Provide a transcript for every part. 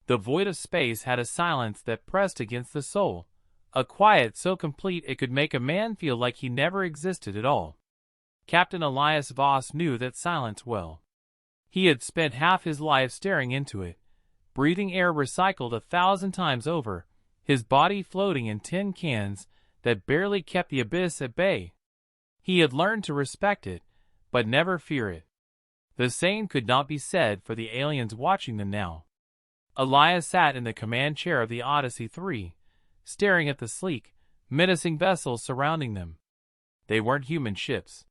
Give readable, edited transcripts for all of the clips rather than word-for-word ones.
The void of space had a silence that pressed against the soul, a quiet so complete it could make a man feel like he never existed at all. Captain Elias Voss knew that silence well. He had spent half his life staring into it, breathing air recycled 1,000 times over, his body floating in tin cans that barely kept the abyss at bay. He had learned to respect it, but never fear it. The same could not be said for the aliens watching them now. Elias sat in the command chair of the Odyssey 3, staring at the sleek, menacing vessels surrounding them. They weren't human ships.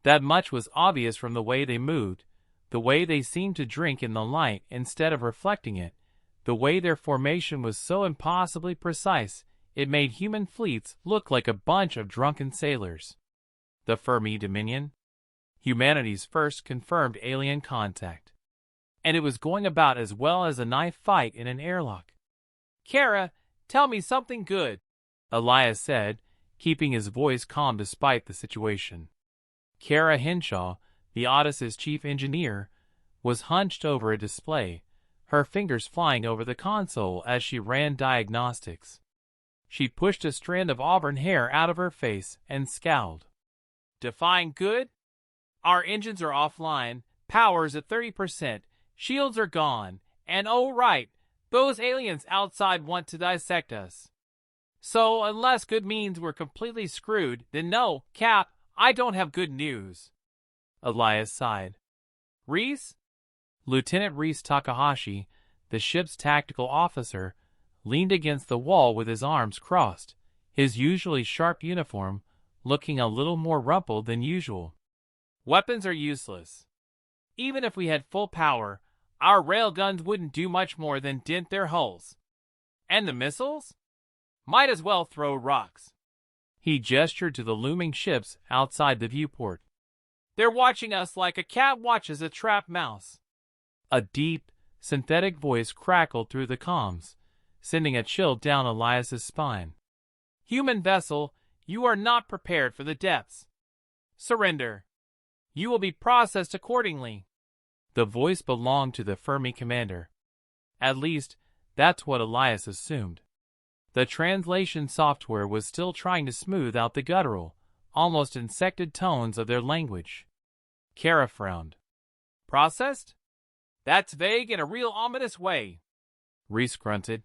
That much was obvious from the way they moved, the way they seemed to drink in the light instead of reflecting it, the way their formation was so impossibly precise it made human fleets look like a bunch of drunken sailors. The Fermi Dominion? Humanity's first confirmed alien contact. And it was going about as well as a knife fight in an airlock. "Kara, tell me something good," Elias said, keeping his voice calm despite the situation. Kara Henshaw, the Odyssey's chief engineer, was hunched over a display, her fingers flying over the console as she ran diagnostics. She pushed a strand of auburn hair out of her face and scowled. "Define good? Our engines are offline, power's at 30%, shields are gone, and oh right, those aliens outside want to dissect us. So unless good means we're completely screwed, then no, Cap, I don't have good news." Elias sighed. "Reese?" Lieutenant Reese Takahashi, the ship's tactical officer, leaned against the wall with his arms crossed, his usually sharp uniform looking a little more rumpled than usual. "Weapons are useless. Even if we had full power, our railguns wouldn't do much more than dent their hulls. And the missiles? Might as well throw rocks." He gestured to the looming ships outside the viewport. "They're watching us like a cat watches a trapped mouse." A deep, synthetic voice crackled through the comms, sending a chill down Elias's spine. "Human vessel, you are not prepared for the depths. Surrender. You will be processed accordingly." The voice belonged to the Fermi commander. At least, that's what Elias assumed. The translation software was still trying to smooth out the guttural, almost insected tones of their language. Kara frowned. "Processed? That's vague in a real ominous way." Reese grunted.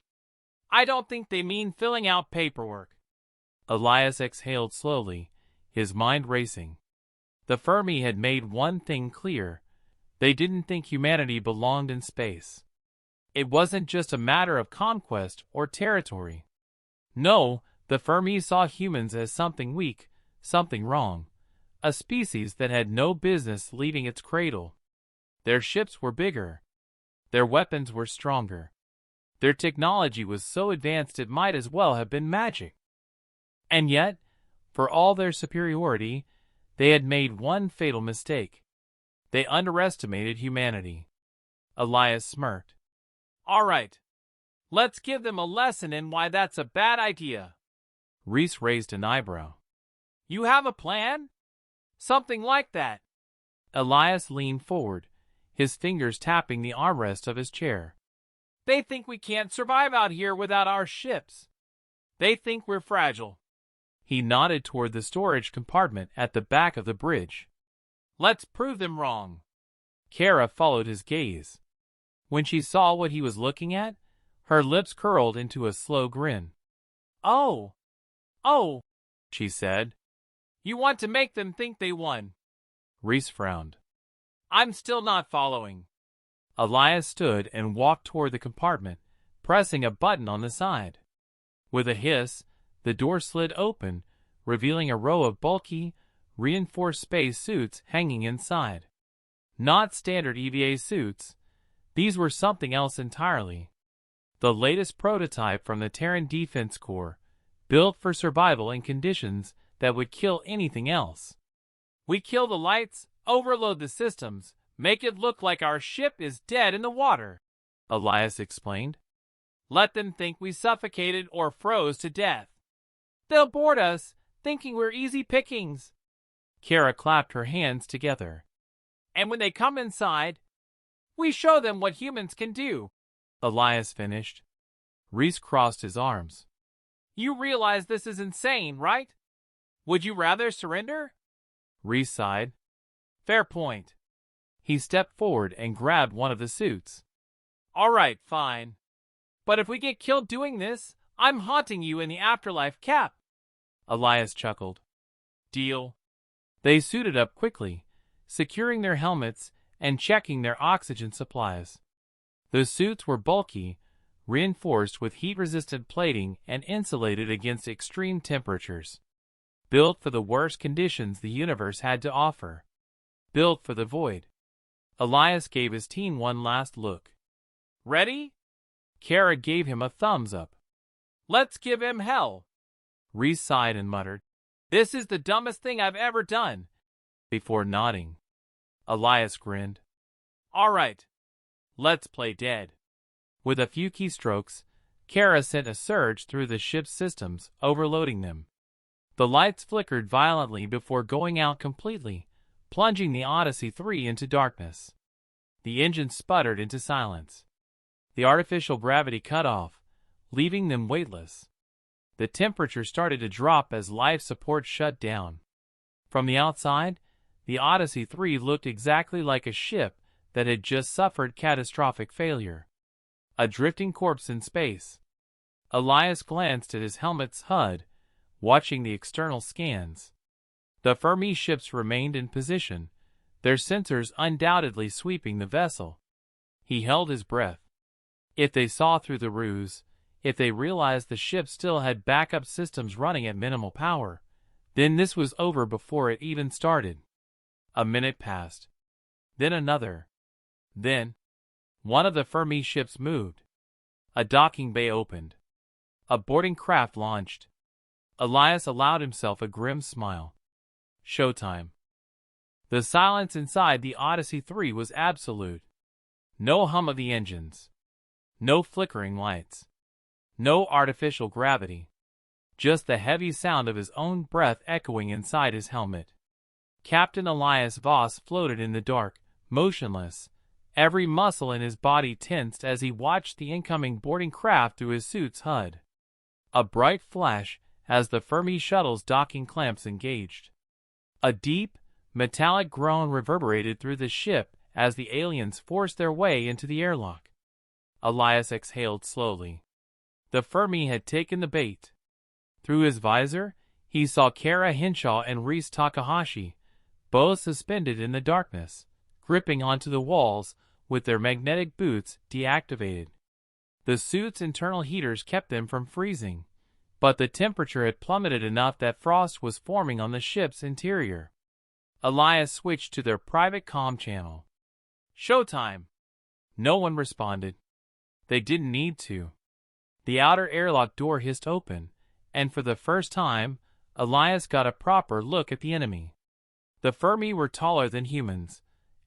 "I don't think they mean filling out paperwork." Elias exhaled slowly, his mind racing. The Fermi had made one thing clear. They didn't think humanity belonged in space. It wasn't just a matter of conquest or territory. No, the Fermi saw humans as something weak, something wrong, a species that had no business leaving its cradle. Their ships were bigger. Their weapons were stronger. Their technology was so advanced it might as well have been magic. And yet, for all their superiority, they had made one fatal mistake. They underestimated humanity. Elias smirked. "All right. Let's give them a lesson in why that's a bad idea." Reese raised an eyebrow. "You have a plan?" "Something like that." Elias leaned forward, his fingers tapping the armrest of his chair. "They think we can't survive out here without our ships. They think we're fragile." He nodded toward the storage compartment at the back of the bridge. "Let's prove them wrong." Kara followed his gaze. When she saw what he was looking at, her lips curled into a slow grin. Oh, she said. "You want to make them think they won." Reese frowned. "I'm still not following." Elias stood and walked toward the compartment, pressing a button on the side. With a hiss, the door slid open, revealing a row of bulky, reinforced space suits hanging inside. Not standard EVA suits. These were something else entirely. The latest prototype from the Terran Defense Corps, built for survival in conditions that would kill anything else. "We kill the lights, overload the systems, make it look like our ship is dead in the water," Elias explained. "Let them think we suffocated or froze to death. They'll board us, thinking we're easy pickings." Kara clapped her hands together. "And when they come inside, we show them what humans can do." Elias finished. Reese crossed his arms. You realize this is insane, right? Would you rather surrender? Reese sighed. Fair point. He stepped forward and grabbed one of the suits. All right, fine. But if we get killed doing this, I'm haunting you in the afterlife, Cap. Elias chuckled. Deal. They suited up quickly, securing their helmets and checking their oxygen supplies. The suits were bulky, reinforced with heat-resistant plating and insulated against extreme temperatures. Built for the worst conditions the universe had to offer. Built for the void. Elias gave his team one last look. Ready? Kara gave him a thumbs up. Let's give him hell. Reese sighed and muttered, This is the dumbest thing I've ever done, before nodding. Elias grinned. All right. Let's play dead. With a few keystrokes, Kara sent a surge through the ship's systems, overloading them. The lights flickered violently before going out completely, plunging the Odyssey 3 into darkness. The engine sputtered into silence. The artificial gravity cut off, leaving them weightless. The temperature started to drop as life support shut down. From the outside, the Odyssey 3 looked exactly like a ship that had just suffered catastrophic failure. A drifting corpse in space. Elias glanced at his helmet's HUD, watching the external scans. The Fermi ships remained in position, their sensors undoubtedly sweeping the vessel. He held his breath. If they saw through the ruse, if they realized the ship still had backup systems running at minimal power, then this was over before it even started. A minute passed. Then another. Then, one of the Fermi ships moved. A docking bay opened. A boarding craft launched. Elias allowed himself a grim smile. Showtime. The silence inside the Odyssey 3 was absolute. No hum of the engines. No flickering lights. No artificial gravity. Just the heavy sound of his own breath echoing inside his helmet. Captain Elias Voss floated in the dark, motionless, every muscle in his body tensed as he watched the incoming boarding craft through his suit's HUD. A bright flash as the Fermi shuttle's docking clamps engaged. A deep, metallic groan reverberated through the ship as the aliens forced their way into the airlock. Elias exhaled slowly. The Fermi had taken the bait. Through his visor, he saw Kara Henshaw and Reese Takahashi, both suspended in the darkness, gripping onto the walls with their magnetic boots deactivated. The suit's internal heaters kept them from freezing, but the temperature had plummeted enough that frost was forming on the ship's interior. Elias switched to their private comm channel. Showtime! No one responded. They didn't need to. The outer airlock door hissed open, and for the first time, Elias got a proper look at the enemy. The Fermi were taller than humans,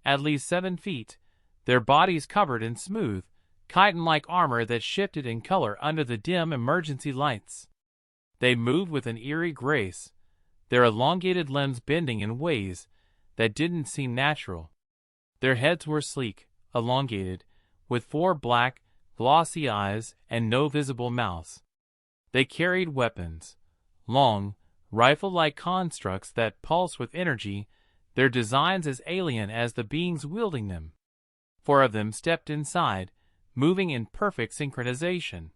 at least 7 feet, their bodies covered in smooth, chitin-like armor that shifted in color under the dim emergency lights. They moved with an eerie grace, their elongated limbs bending in ways that didn't seem natural. Their heads were sleek, elongated, with 4 black, glossy eyes and no visible mouths. They carried weapons, long, rifle-like constructs that pulsed with energy, their designs as alien as the beings wielding them. 4 of them stepped inside, moving in perfect synchronization.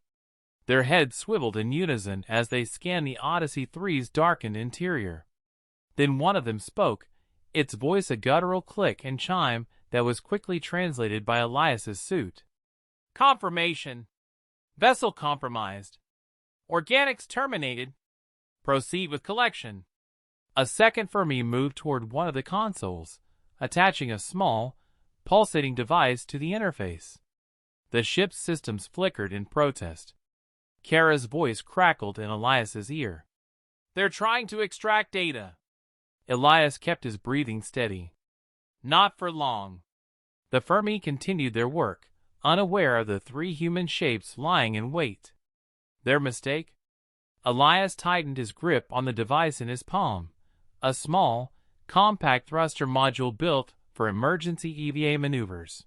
Their heads swiveled in unison as they scanned the Odyssey 3's darkened interior. Then one of them spoke, its voice a guttural click and chime that was quickly translated by Elias's suit. Confirmation. Vessel compromised. Organics terminated. Proceed with collection. A second Fermi moved toward one of the consoles, attaching a small, pulsating device to the interface. The ship's systems flickered in protest. Kara's voice crackled in Elias's ear. They're trying to extract data. Elias kept his breathing steady. Not for long. The Fermi continued their work, unaware of the 3 human shapes lying in wait. Their mistake? Elias tightened his grip on the device in his palm, a small, compact thruster module built for emergency EVA maneuvers.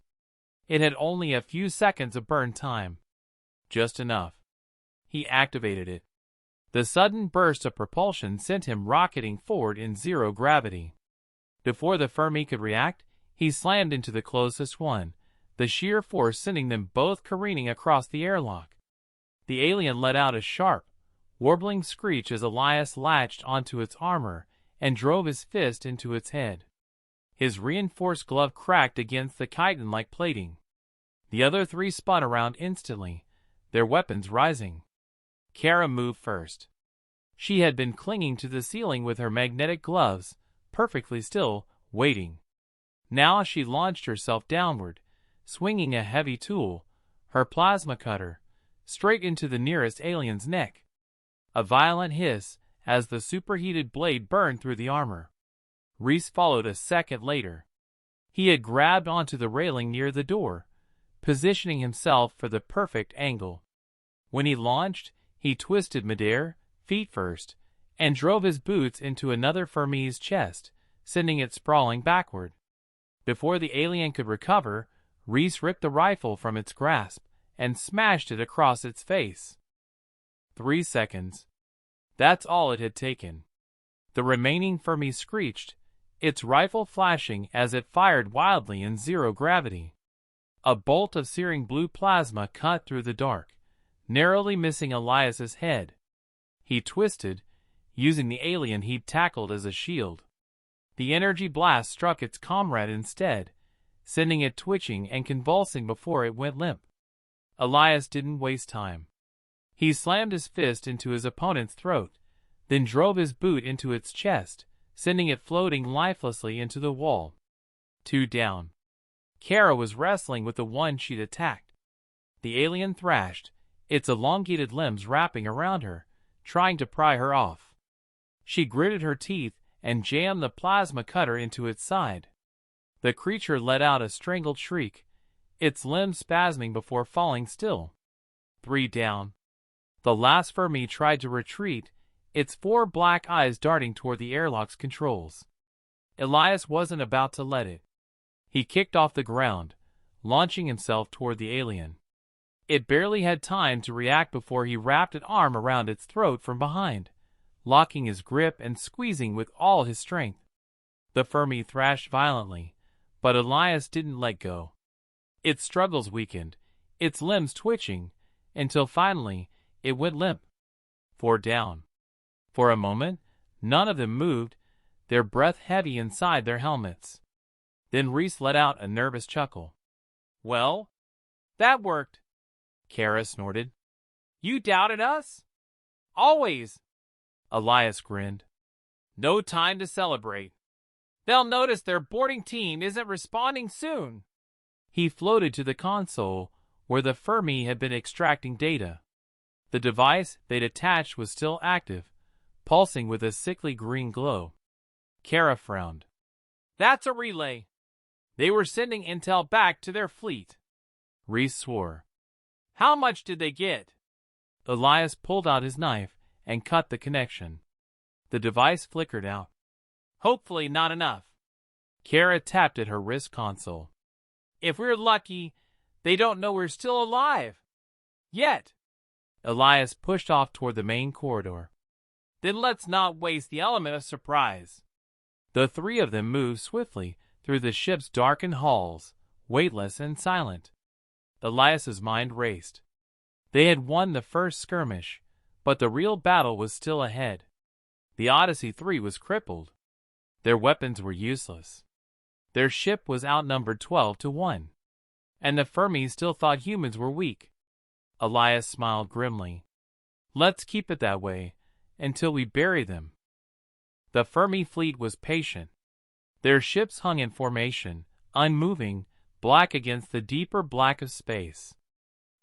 It had only a few seconds of burn time. Just enough. He activated it. The sudden burst of propulsion sent him rocketing forward in zero gravity. Before the Fermi could react, he slammed into the closest one, the sheer force sending them both careening across the airlock. The alien let out a sharp, warbling screech as Elias latched onto its armor and drove his fist into its head. His reinforced glove cracked against the chitin-like plating. The other three spun around instantly, their weapons rising. Kara moved first. She had been clinging to the ceiling with her magnetic gloves, perfectly still, waiting. Now she launched herself downward, swinging a heavy tool, her plasma cutter, straight into the nearest alien's neck. A violent hiss as the superheated blade burned through the armor. Reese followed a second later. He had grabbed onto the railing near the door, positioning himself for the perfect angle. When he launched, he twisted midair, feet first, and drove his boots into another Fermi's chest, sending it sprawling backward. Before the alien could recover, Reese ripped the rifle from its grasp and smashed it across its face. 3 seconds. That's all it had taken. The remaining Fermi screeched, its rifle flashing as it fired wildly in zero gravity. A bolt of searing blue plasma cut through the dark, narrowly missing Elias's head. He twisted, using the alien he'd tackled as a shield. The energy blast struck its comrade instead, sending it twitching and convulsing before it went limp. Elias didn't waste time. He slammed his fist into his opponent's throat, then drove his boot into its chest, sending it floating lifelessly into the wall. 2 down. Kara was wrestling with the one she'd attacked. The alien thrashed, its elongated limbs wrapping around her, trying to pry her off. She gritted her teeth and jammed the plasma cutter into its side. The creature let out a strangled shriek, its limbs spasming before falling still. 3 down. The last Fermi tried to retreat, its 4 black eyes darting toward the airlock's controls. Elias wasn't about to let it. He kicked off the ground, launching himself toward the alien. It barely had time to react before he wrapped an arm around its throat from behind, locking his grip and squeezing with all his strength. The Fermi thrashed violently, but Elias didn't let go. Its struggles weakened, its limbs twitching, until finally it went limp. 4 down. For a moment, none of them moved, their breath heavy inside their helmets. Then Reese let out a nervous chuckle. "Well, that worked," Kara snorted. "You doubted us?" "Always." Elias grinned. "No time to celebrate. They'll notice their boarding team isn't responding soon." He floated to the console where the Fermi had been extracting data. The device they'd attached was still active, pulsing with a sickly green glow. Kara frowned. "That's a relay. They were sending intel back to their fleet." Reese swore. "How much did they get?" Elias pulled out his knife and cut the connection. The device flickered out. "Hopefully not enough." Kara tapped at her wrist console. "If we're lucky, they don't know we're still alive. Yet." Elias pushed off toward the main corridor. "Then let's not waste the element of surprise." The 3 of them moved swiftly through the ship's darkened halls, weightless and silent. Elias's mind raced. They had won the first skirmish, but the real battle was still ahead. The Odyssey 3 was crippled. Their weapons were useless. Their ship was outnumbered 12-1. And the Fermi still thought humans were weak. Elias smiled grimly. "Let's keep it that way, until we bury them." The Fermi fleet was patient. Their ships hung in formation, unmoving, black against the deeper black of space.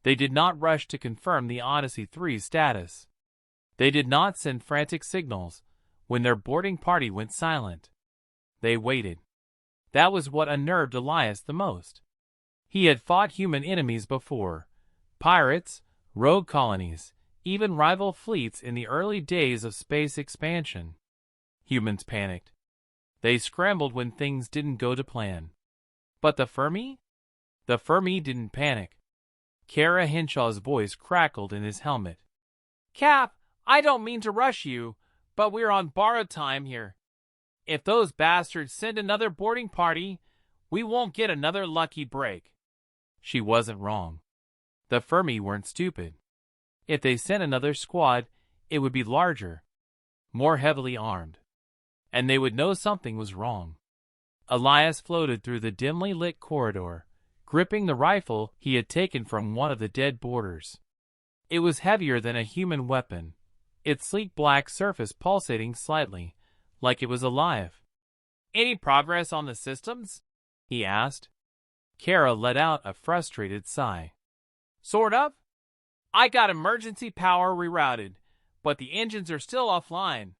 They did not rush to confirm the Odyssey 3's status. They did not send frantic signals when their boarding party went silent. They waited. That was what unnerved Elias the most. He had fought human enemies before. Pirates, rogue colonies, even rival fleets in the early days of space expansion. Humans panicked. They scrambled when things didn't go to plan. But the Fermi? The Fermi didn't panic. Kara Henshaw's voice crackled in his helmet. Cap, I don't mean to rush you, but we're on borrowed time here. If those bastards send another boarding party, we won't get another lucky break. She wasn't wrong. The Fermi weren't stupid. If they sent another squad, it would be larger, more heavily armed, and they would know something was wrong. Elias floated through the dimly lit corridor, gripping the rifle he had taken from one of the dead boarders. It was heavier than a human weapon, its sleek black surface pulsating slightly, like it was alive. Any progress on the systems? He asked. Kara let out a frustrated sigh. Sort of. I got emergency power rerouted, but the engines are still offline.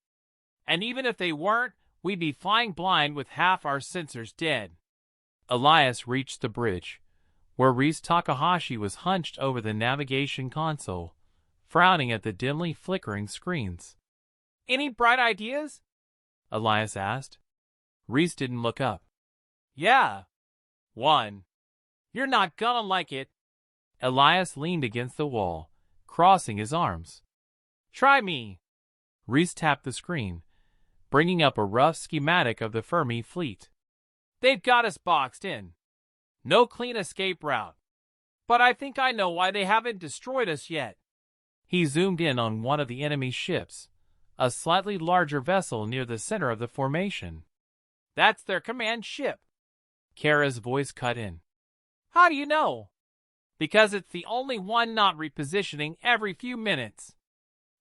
And even if they weren't, we'd be flying blind with half our sensors dead. Elias reached the bridge, where Reese Takahashi was hunched over the navigation console, frowning at the dimly flickering screens. Any bright ideas? Elias asked. Reese didn't look up. Yeah. One. You're not gonna like it. Elias leaned against the wall, crossing his arms. Try me. Reese tapped the screen, bringing up a rough schematic of the Fermi fleet. They've got us boxed in. No clean escape route. But I think I know why they haven't destroyed us yet. He zoomed in on one of the enemy ships, a slightly larger vessel near the center of the formation. That's their command ship. Kara's voice cut in. How do you know? Because it's the only one not repositioning every few minutes.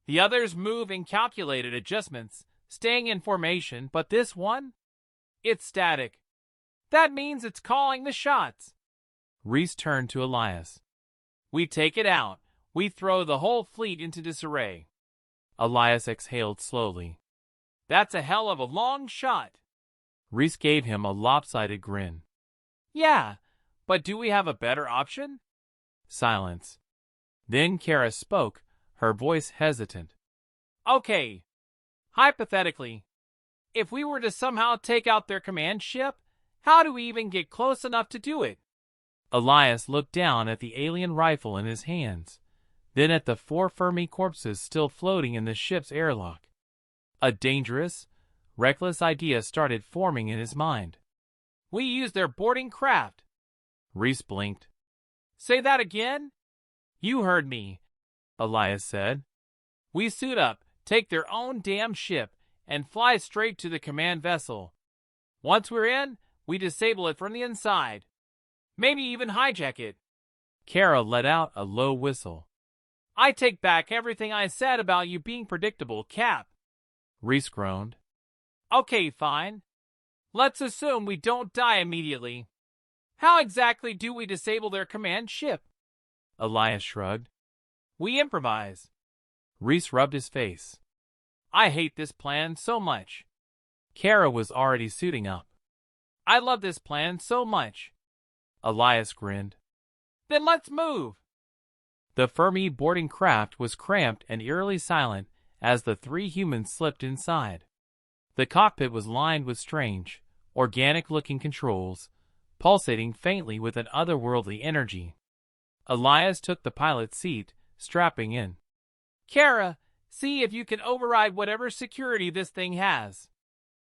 The others move in calculated adjustments, staying in formation, but this one? It's static. That means it's calling the shots. Reese turned to Elias. We take it out. We throw the whole fleet into disarray. Elias exhaled slowly. That's a hell of a long shot. Reese gave him a lopsided grin. Yeah, but do we have a better option? Silence. Then Kara spoke, her voice hesitant. Okay. Hypothetically, if we were to somehow take out their command ship, how do we even get close enough to do it? Elias looked down at the alien rifle in his hands, then at the 4 Fermi corpses still floating in the ship's airlock. A dangerous, reckless idea started forming in his mind. We use their boarding craft. Reese blinked. Say that again? You heard me, Elias said. We suit up, take their own damn ship, and fly straight to the command vessel. Once we're in, we disable it from the inside. Maybe even hijack it. Kara let out a low whistle. I take back everything I said about you being predictable, Cap. Reese groaned. Okay, fine. Let's assume we don't die immediately. How exactly do we disable their command ship? Elias shrugged. We improvise. Reese rubbed his face. I hate this plan so much. Kara was already suiting up. I love this plan so much. Elias grinned. Then let's move. The Fermi boarding craft was cramped and eerily silent as the 3 humans slipped inside. The cockpit was lined with strange, organic-looking controls, pulsating faintly with an otherworldly energy. Elias took the pilot's seat, strapping in. Kara, see if you can override whatever security this thing has.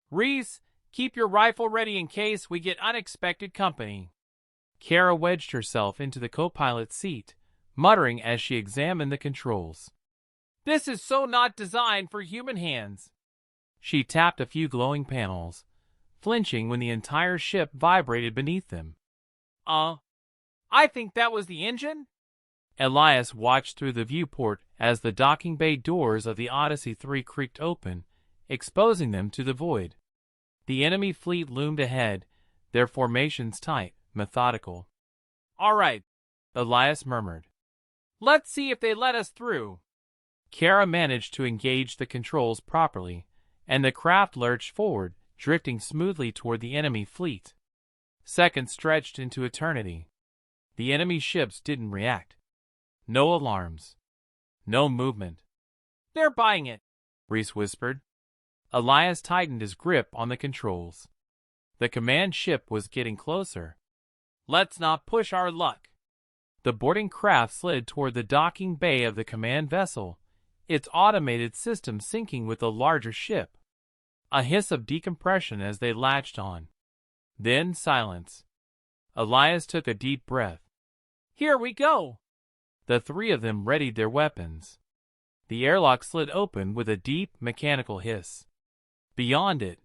Reese, keep your rifle ready in case we get unexpected company. Kara wedged herself into the co-pilot's seat, muttering as she examined the controls. This is so not designed for human hands. She tapped a few glowing panels, flinching when the entire ship vibrated beneath them. I think that was the engine? Elias watched through the viewport as the docking bay doors of the Odyssey 3 creaked open, exposing them to the void. The enemy fleet loomed ahead, their formations tight, methodical. All right, Elias murmured. Let's see if they let us through. Kara managed to engage the controls properly, and the craft lurched forward, drifting smoothly toward the enemy fleet. Seconds stretched into eternity. The enemy ships didn't react. No alarms. No movement. They're buying it, Reese whispered. Elias tightened his grip on the controls. The command ship was getting closer. Let's not push our luck. The boarding craft slid toward the docking bay of the command vessel, its automated system syncing with the larger ship. A hiss of decompression as they latched on. Then silence. Elias took a deep breath. Here we go! The three of them readied their weapons. The airlock slid open with a deep, mechanical hiss. Beyond it,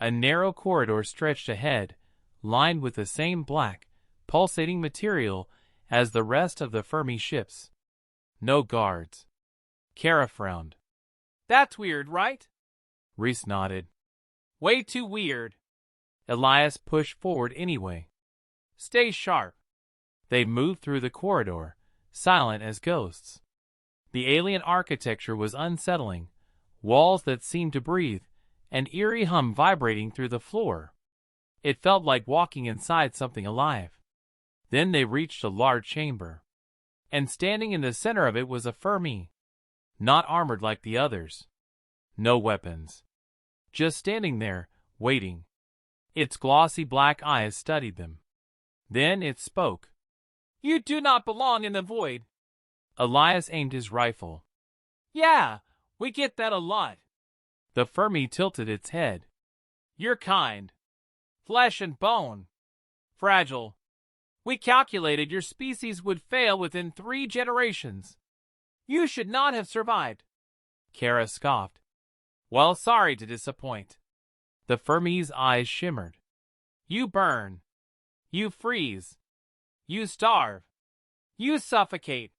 a narrow corridor stretched ahead, lined with the same black, pulsating material as the rest of the Fermi ships. No guards. Kara frowned. That's weird, right? Rhys nodded. Way too weird. Elias pushed forward anyway. Stay sharp. They moved through the corridor, silent as ghosts. The alien architecture was unsettling, walls that seemed to breathe, an eerie hum vibrating through the floor. It felt like walking inside something alive. Then they reached a large chamber. And standing in the center of it was a Fermi. Not armored like the others. No weapons. Just standing there, waiting. Its glossy black eyes studied them. Then it spoke. You do not belong in the void. Elias aimed his rifle. Yeah, we get that a lot. The Fermi tilted its head. You're kind. Flesh and bone. Fragile. We calculated your species would fail within 3 generations. You should not have survived. Kara scoffed. Well, sorry to disappoint. The Fermi's eyes shimmered. You burn. You freeze. You starve. You suffocate.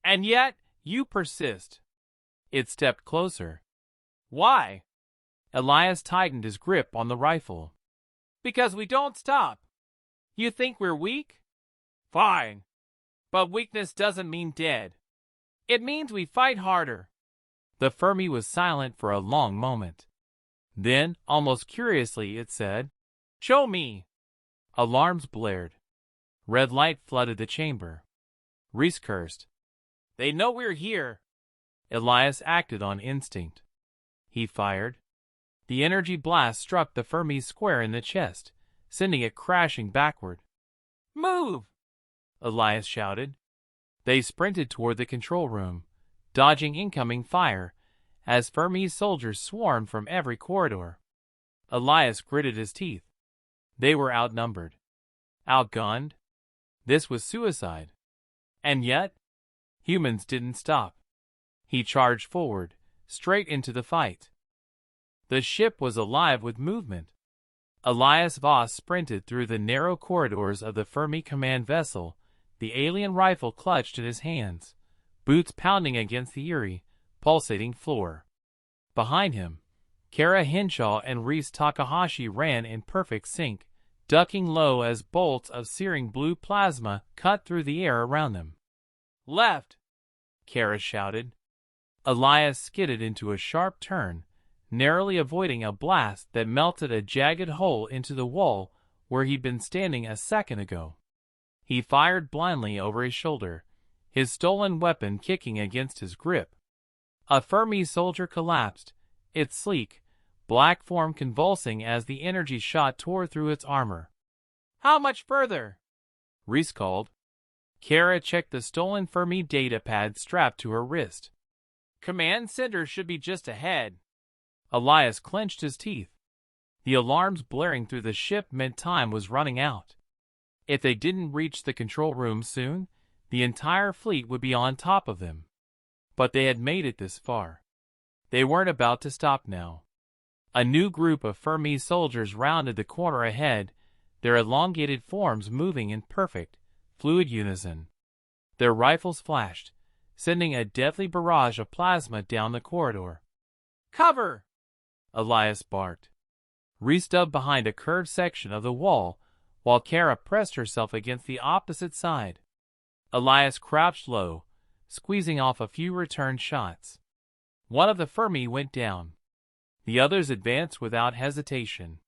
And yet, you persist. It stepped closer. Why? Elias tightened his grip on the rifle. Because we don't stop. You think we're weak? Fine. But weakness doesn't mean dead. It means we fight harder. The Fermi was silent for a long moment. Then, almost curiously, it said, Show me. Alarms blared. Red light flooded the chamber. Rhys cursed. They know we're here. Elias acted on instinct. He fired. The energy blast struck the Fermi square in the chest, sending it crashing backward. Move! Elias shouted. They sprinted toward the control room, dodging incoming fire, as Fermi's soldiers swarmed from every corridor. Elias gritted his teeth. They were outnumbered. Outgunned. This was suicide. And yet, humans didn't stop. He charged forward, straight into the fight. The ship was alive with movement. Elias Voss sprinted through the narrow corridors of the Fermi command vessel, the alien rifle clutched in his hands, boots pounding against the eerie, pulsating floor. Behind him, Kara Henshaw and Rhys Takahashi ran in perfect sync, ducking low as bolts of searing blue plasma cut through the air around them. Left! Kara shouted. Elias skidded into a sharp turn, narrowly avoiding a blast that melted a jagged hole into the wall where he'd been standing a second ago. He fired blindly over his shoulder, his stolen weapon kicking against his grip. A Fermi soldier collapsed, its sleek, black form convulsing as the energy shot tore through its armor. How much further? Rhys called. Kara checked the stolen Fermi data pad strapped to her wrist. Command center should be just ahead. Elias clenched his teeth. The alarms blaring through the ship meant time was running out. If they didn't reach the control room soon, the entire fleet would be on top of them. But they had made it this far. They weren't about to stop now. A new group of Fermi soldiers rounded the corner ahead, their elongated forms moving in perfect, fluid unison. Their rifles flashed, sending a deadly barrage of plasma down the corridor. Cover! Elias barked. Rhys dubbed behind a curved section of the wall, while Kara pressed herself against the opposite side. Elias crouched low, squeezing off a few return shots. One of the Fermi went down. The others advanced without hesitation.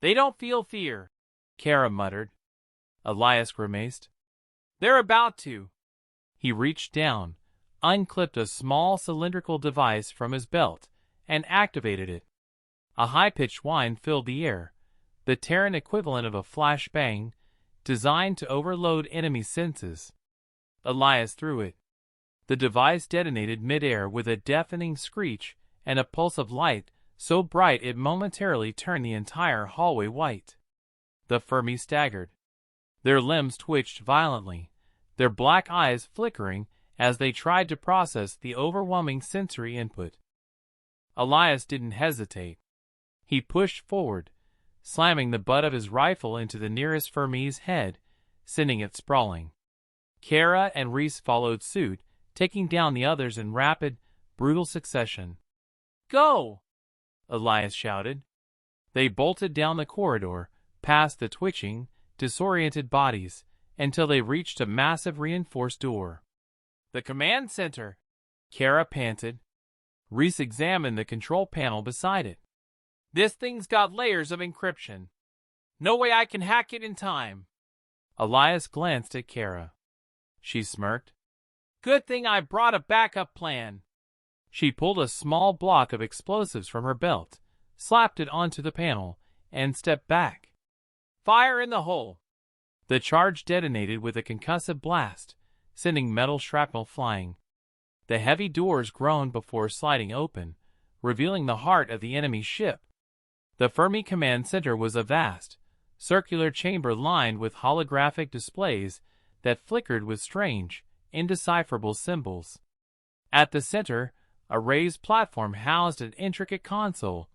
They don't feel fear, Kara muttered. Elias grimaced. They're about to. He reached down, unclipped a small cylindrical device from his belt, and activated it. A high-pitched whine filled the air, the Terran equivalent of a flashbang, designed to overload enemy senses. Elias threw it. The device detonated midair with a deafening screech and a pulse of light so bright it momentarily turned the entire hallway white. The Fermi staggered. Their limbs twitched violently, their black eyes flickering as they tried to process the overwhelming sensory input. Elias didn't hesitate. He pushed forward, slamming the butt of his rifle into the nearest Fermi's head, sending it sprawling. Kara and Reese followed suit, taking down the others in rapid, brutal succession. "Go!" Elias shouted. They bolted down the corridor, past the twitching, disoriented bodies, until they reached a massive reinforced door. "The command center," Kara panted. Reese examined the control panel beside it. "This thing's got layers of encryption. No way I can hack it in time." Elias glanced at Kara. She smirked. "Good thing I brought a backup plan." She pulled a small block of explosives from her belt, slapped it onto the panel, and stepped back. "Fire in the hole." The charge detonated with a concussive blast, sending metal shrapnel flying. The heavy doors groaned before sliding open, revealing the heart of the enemy ship. The Fermi Command Center was a vast, circular chamber lined with holographic displays that flickered with strange, indecipherable symbols. At the center, a raised platform housed an intricate console,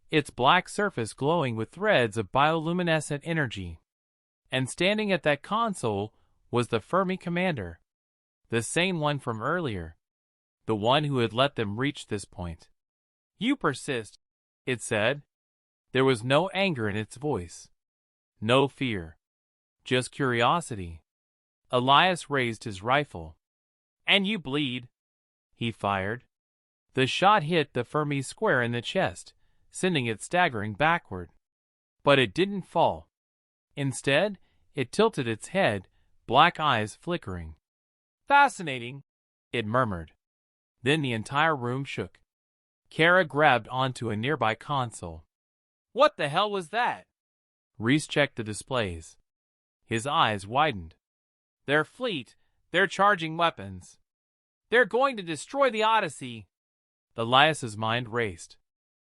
its black surface glowing with threads of bioluminescent energy. And standing at that console was the Fermi commander, the same one from earlier, the one who had let them reach this point. "You persist," it said. There was no anger in its voice, no fear, just curiosity. Elias raised his rifle. "And you bleed." He fired. The shot hit the Fermi square in the chest, sending it staggering backward. But it didn't fall. Instead, it tilted its head, black eyes flickering. "Fascinating," it murmured. Then the entire room shook. Kara grabbed onto a nearby console. "What the hell was that?" Reese checked the displays. His eyes widened. "Their fleet, they're charging weapons. They're going to destroy the Odyssey." Elias's mind raced.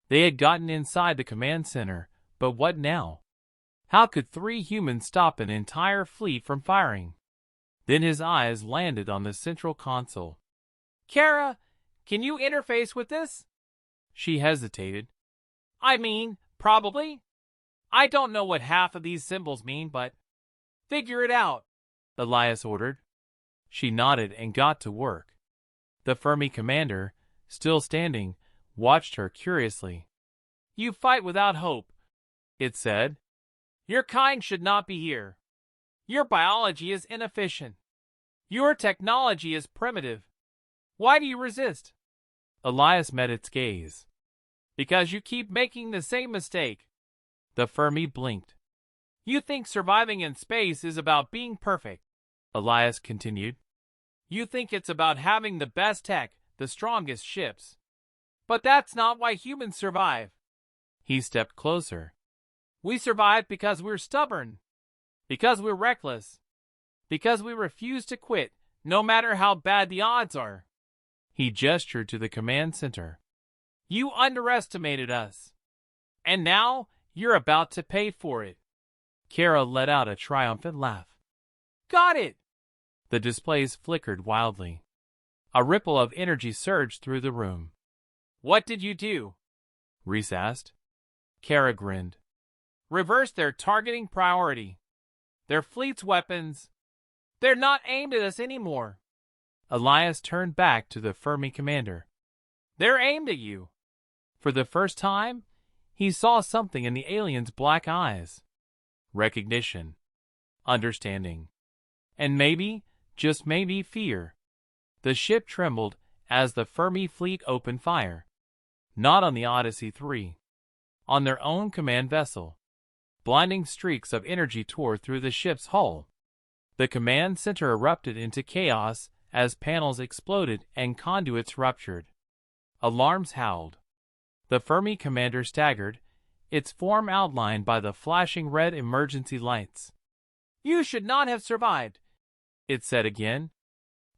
They had gotten inside the command center, but what now? How could 3 humans stop an entire fleet from firing? Then his eyes landed on the central console. "Kara, can you interface with this?" She hesitated. "I mean, probably. I don't know what half of these symbols mean, but figure it out," Elias ordered. She nodded and got to work. The Fermi commander, still standing, watched her curiously. "You fight without hope," it said. "Your kind should not be here. Your biology is inefficient. Your technology is primitive. Why do you resist?" Elias met its gaze. "Because you keep making the same mistake." The Fermi blinked. "You think surviving in space is about being perfect," Elias continued. "You think it's about having the best tech, the strongest ships. But that's not why humans survive." He stepped closer. "We survive because we're stubborn, because we're reckless, because we refuse to quit, no matter how bad the odds are." He gestured to the command center. "You underestimated us, and now you're about to pay for it." Kara let out a triumphant laugh. "Got it!" The displays flickered wildly. A ripple of energy surged through the room. "What did you do?" Reese asked. Kara grinned. "Reverse their targeting priority. Their fleet's weapons, they're not aimed at us anymore." Elias turned back to the Fermi commander. "They're aimed at you." For the first time, he saw something in the alien's black eyes. Recognition. Understanding. And maybe, just maybe, fear. The ship trembled as the Fermi fleet opened fire. Not on the Odyssey 3. On their own command vessel. Blinding streaks of energy tore through the ship's hull. The command center erupted into chaos as panels exploded and conduits ruptured. Alarms howled. The Fermi commander staggered, its form outlined by the flashing red emergency lights. You should not have survived, it said again.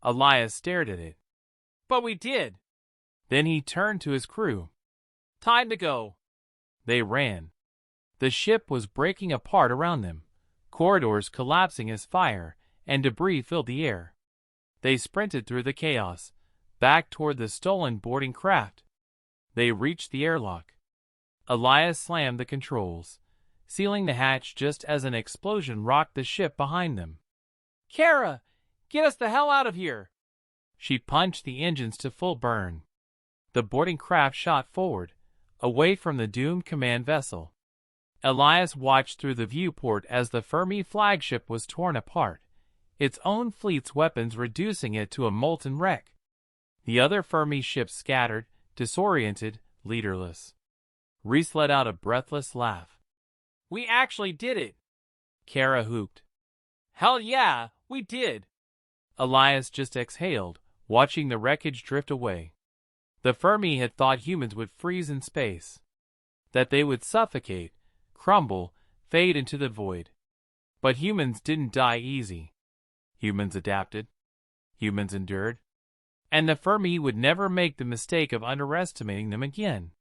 Elias stared at it. But we did. Then he turned to his crew. Time to go. They ran. The ship was breaking apart around them, corridors collapsing as fire and debris filled the air. They sprinted through the chaos, back toward the stolen boarding craft. They reached the airlock. Elias slammed the controls, sealing the hatch just as an explosion rocked the ship behind them. Kara, get us the hell out of here! She punched the engines to full burn. The boarding craft shot forward, away from the doomed command vessel. Elias watched through the viewport as the Fermi flagship was torn apart, its own fleet's weapons reducing it to a molten wreck. The other Fermi ships scattered, disoriented, leaderless. Reese let out a breathless laugh. We actually did it! Kara whooped. Hell yeah, we did! Elias just exhaled, watching the wreckage drift away. The Fermi had thought humans would freeze in space, that they would suffocate, crumble, fade into the void. But humans didn't die easy. Humans adapted. Humans endured. And the Fermi would never make the mistake of underestimating them again.